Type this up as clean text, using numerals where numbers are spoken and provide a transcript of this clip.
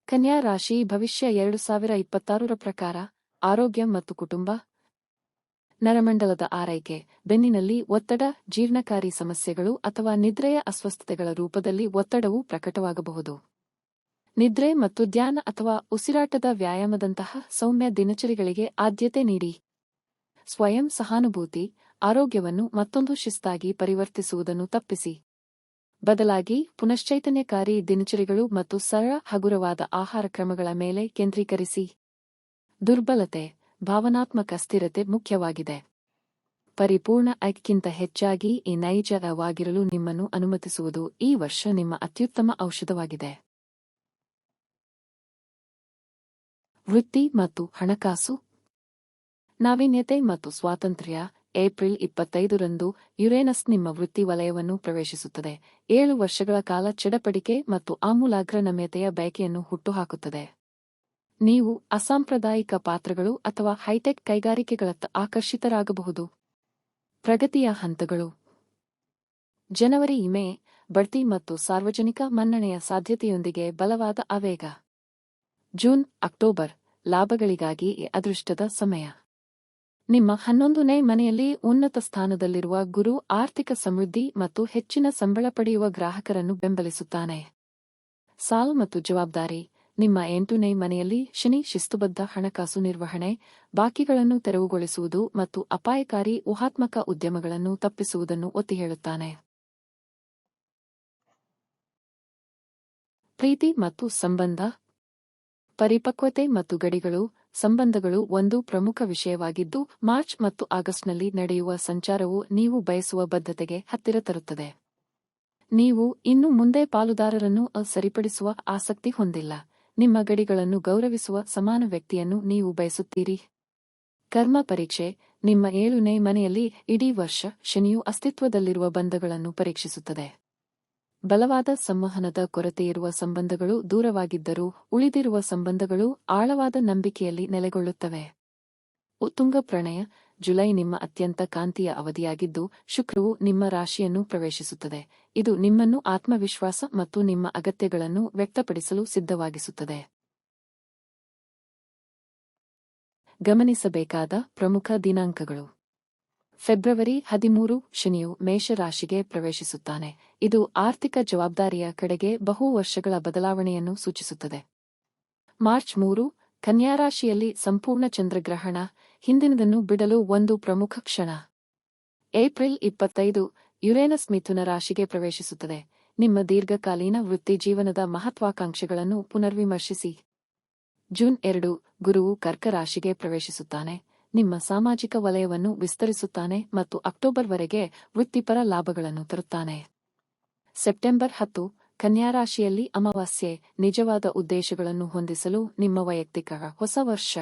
ಕನ್ಯಾ ರಾಶಿ ಭವಿಷ್ಯ 2026 ಪ್ರಕಾರ ಆರೋಗ್ಯ ಮತ್ತು ಕುಟುಂಬ. ನರಮಂಡಲದ ಆರೈಕೆ, ಬೆನ್ನಿನಲ್ಲಿ ಒತ್ತಡ, ಜೀರ್ಣಕಾರಿ ಸಮಸ್ಯೆಗಳು ಅಥವಾ ನಿದ್ರೆಯ ಅಸ್ವಸ್ಥತೆಗಳ ರೂಪದಲ್ಲಿ ಒತ್ತಡವು ಪ್ರಕಟವಾಗಬಹುದು. ನಿದ್ರೆ ಮತ್ತು ಧ್ಯಾನ ಅಥವಾ ಉಸಿರಾಟದ ವ್ಯಾಯಾಮದಂತಹ ಸೌಮ್ಯ ದಿನಚರಿಗಳಿಗೆ ಆದ್ಯತೆ ನೀಡಿ. ಸ್ವಯಂ ಸಹಾನುಭೂತಿ, ಆರೋಗ್ಯವನ್ನು ಮತ್ತೊಂದು ಶಿಸ್ತಾಗಿ ಪರಿವರ್ತಿಸುವುದನ್ನು ತಪ್ಪಿಸಿ. ಬದಲಾಗಿ ಪುನಶ್ಚೈತನ್ಯಕಾರಿ ದಿನಚರಿಗಳು ಮತ್ತು ಸರಳ ಹಗುರವಾದ ಆಹಾರ ಕ್ರಮಗಳ ಮೇಲೆ ಕೇಂದ್ರೀಕರಿಸಿ. ದುರ್ಬಲತೆ, ಭಾವನಾತ್ಮಕ ಸ್ಥಿರತೆ ಮುಖ್ಯವಾಗಿದೆ. ಪರಿಪೂರ್ಣ ಐಕ್ಯಕ್ಕಿಂತ ಹೆಚ್ಚಾಗಿ ಈ ನೈಜವಾಗಿರಲು ನಿಮ್ಮನ್ನು ಅನುಮತಿಸುವುದು ಈ ವರ್ಷ ನಿಮ್ಮ ಅತ್ಯುತ್ತಮ ಔಷಧವಾಗಿದೆ. ವೃತ್ತಿ ಮತ್ತು ಹಣಕಾಸು. ನಾವೀನ್ಯತೆ ಮತ್ತು ಸ್ವಾತಂತ್ರ್ಯ. ಏಪ್ರಿಲ್ 25ರಂದು ಯುರೇನಸ್ ನಿಮ್ಮ ವೃತ್ತಿ ವಲಯವನ್ನು ಪ್ರವೇಶಿಸುತ್ತದೆ. 7 ವರ್ಷಗಳ ಕಾಲ ಚಡಪಡಿಕೆ ಮತ್ತು ಆಮೂಲಾಗ್ರ ನಮ್ಯತೆಯ ಬಯಕೆಯನ್ನು ಹುಟ್ಟುಹಾಕುತ್ತದೆ. ನೀವು ಅಸಾಂಪ್ರದಾಯಿಕ ಪಾತ್ರಗಳು ಅಥವಾ ಹೈಟೆಕ್ ಕೈಗಾರಿಕೆಗಳತ್ತ ಆಕರ್ಷಿತರಾಗಬಹುದು. ಪ್ರಗತಿಯ ಹಂತಗಳು. ಜನವರಿ ಮೇ, ಬಡ್ತಿ ಮತ್ತು ಸಾರ್ವಜನಿಕ ಮನ್ನಣೆಯ ಸಾಧ್ಯತೆಯೊಂದಿಗೆ ಬಲವಾದ ಆವೇಗ. ಜೂನ್ ಅಕ್ಟೋಬರ್, ಲಾಭಗಳಿಗಾಗಿ ಅದೃಷ್ಟದ ಸಮಯ. ನಿಮ್ಮ 11ನೇ ಮನೆಯಲ್ಲಿ ಉನ್ನತ ಸ್ಥಾನದಲ್ಲಿರುವ ಗುರು ಆರ್ಥಿಕ ಸಮೃದ್ಧಿ ಮತ್ತು ಹೆಚ್ಚಿನ ಸಂಬಳ ಪಡೆಯುವ ಗ್ರಾಹಕರನ್ನು ಬೆಂಬಲಿಸುತ್ತಾನೆ. ಸಾಲ ಮತ್ತು ಜವಾಬ್ದಾರಿ. ನಿಮ್ಮ 8ನೇ ಮನೆಯಲ್ಲಿ ಶನಿ ಶಿಸ್ತುಬದ್ಧ ಹಣಕಾಸು ನಿರ್ವಹಣೆ, ಬಾಕಿಗಳನ್ನು ತೆರವುಗೊಳಿಸುವುದು ಮತ್ತು ಅಪಾಯಕಾರಿ ಊಹಾತ್ಮಕ ಉದ್ಯಮಗಳನ್ನು ತಪ್ಪಿಸುವುದನ್ನು ಒತ್ತಿ ಹೇಳುತ್ತಾನೆ. ಪ್ರೀತಿ ಮತ್ತು ಸಂಬಂಧ. ಪರಿಪಕ್ವತೆ ಮತ್ತು ಗಡಿಗಳು. ಸಂಬಂಧಗಳು ಒಂದು ಪ್ರಮುಖ ವಿಷಯವಾಗಿದ್ದು, ಮಾರ್ಚ್ ಮತ್ತು ಆಗಸ್ಟ್ನಲ್ಲಿ ನಡೆಯುವ ಸಂಚಾರವು ನೀವು ಬಯಸುವ ಬದ್ಧತೆಗೆ ಹತ್ತಿರ ತರುತ್ತದೆ. ನೀವು ಇನ್ನು ಮುಂದೆ ಪಾಲುದಾರರನ್ನು ಸರಿಪಡಿಸುವ ಆಸಕ್ತಿ ಹೊಂದಿಲ್ಲ. ನಿಮ್ಮ ಗಡಿಗಳನ್ನು ಗೌರವಿಸುವ ಸಮಾನ ವ್ಯಕ್ತಿಯನ್ನು ನೀವು ಬಯಸುತ್ತೀರಿ. ಕರ್ಮ ಪರೀಕ್ಷೆ. ನಿಮ್ಮ 7ನೇ ಮನೆಯಲ್ಲಿ ಇಡೀ ವರ್ಷ ಶನಿಯು ಅಸ್ತಿತ್ವದಲ್ಲಿರುವ ಬಂಧಗಳನ್ನು ಪರೀಕ್ಷಿಸುತ್ತದೆ. ಬಲವಾದ ಸಂವಹನದ ಕೊರತೆಯಿರುವ ಸಂಬಂಧಗಳು ದೂರವಾಗಿದ್ದರೂ ಉಳಿದಿರುವ ಸಂಬಂಧಗಳು ಆಳವಾದ ನಂಬಿಕೆಯಲ್ಲಿ ನೆಲೆಗೊಳ್ಳುತ್ತವೆ. ಉತ್ತುಂಗ ಪ್ರಣಯ. ಜುಲೈ ನಿಮ್ಮ ಅತ್ಯಂತ ಕಾಂತೀಯ ಅವಧಿಯಾಗಿದ್ದು, ಶುಕ್ರವು ನಿಮ್ಮ ರಾಶಿಯನ್ನು ಪ್ರವೇಶಿಸುತ್ತದೆ. ಇದು ನಿಮ್ಮನ್ನು ಆತ್ಮವಿಶ್ವಾಸ ಮತ್ತು ನಿಮ್ಮ ಅಗತ್ಯಗಳನ್ನು ವ್ಯಕ್ತಪಡಿಸಲು ಸಿದ್ಧವಾಗಿಸುತ್ತದೆ. ಗಮನಿಸಬೇಕಾದ ಪ್ರಮುಖ ದಿನಾಂಕಗಳು. ಫೆಬ್ರವರಿ 13, ಶನಿಯು ಮೇಷರಾಶಿಗೆ ಪ್ರವೇಶಿಸುತ್ತಾನೆ. ಇದು ಆರ್ಥಿಕ ಜವಾಬ್ದಾರಿಯ ಕಡೆಗೆ ಬಹು ವರ್ಷಗಳ ಬದಲಾವಣೆಯನ್ನು ಸೂಚಿಸುತ್ತದೆ. ಮಾರ್ಚ್ 3, ಕನ್ಯಾರಾಶಿಯಲ್ಲಿ ಸಂಪೂರ್ಣ ಚಂದ್ರಗ್ರಹಣ. ಹಿಂದಿನದನ್ನು ಬಿಡಲು ಒಂದು ಪ್ರಮುಖ ಕ್ಷಣ. ಏಪ್ರಿಲ್ 25, ಯುರೇನಸ್ ಮಿಥುನ ರಾಶಿಗೆ ಪ್ರವೇಶಿಸುತ್ತದೆ. ನಿಮ್ಮ ದೀರ್ಘಕಾಲೀನ ವೃತ್ತಿ ಜೀವನದ ಮಹತ್ವಾಕಾಂಕ್ಷೆಗಳನ್ನು ಪುನರ್ವಿಮರ್ಶಿಸಿ. ಜೂನ್ 2, ಗುರುವು ಕರ್ಕ ರಾಶಿಗೆ ಪ್ರವೇಶಿಸುತ್ತಾನೆ. ನಿಮ್ಮ ಸಾಮಾಜಿಕ ವಲಯವನ್ನು ವಿಸ್ತರಿಸುತ್ತಾನೆ ಮತ್ತು ಅಕ್ಟೋಬರ್ವರೆಗೆ ವೃತ್ತಿಪರ ಲಾಭಗಳನ್ನು ತರುತ್ತಾನೆ. ಸೆಪ್ಟೆಂಬರ್ 10, ಕನ್ಯಾರಾಶಿಯಲ್ಲಿ ಅಮಾವಾಸ್ಯೆ. ನಿಜವಾದ ಉದ್ದೇಶಗಳನ್ನು ಹೊಂದಿಸಲು ನಿಮ್ಮ ವೈಯಕ್ತಿಕ ಹೊಸ ವರ್ಷ.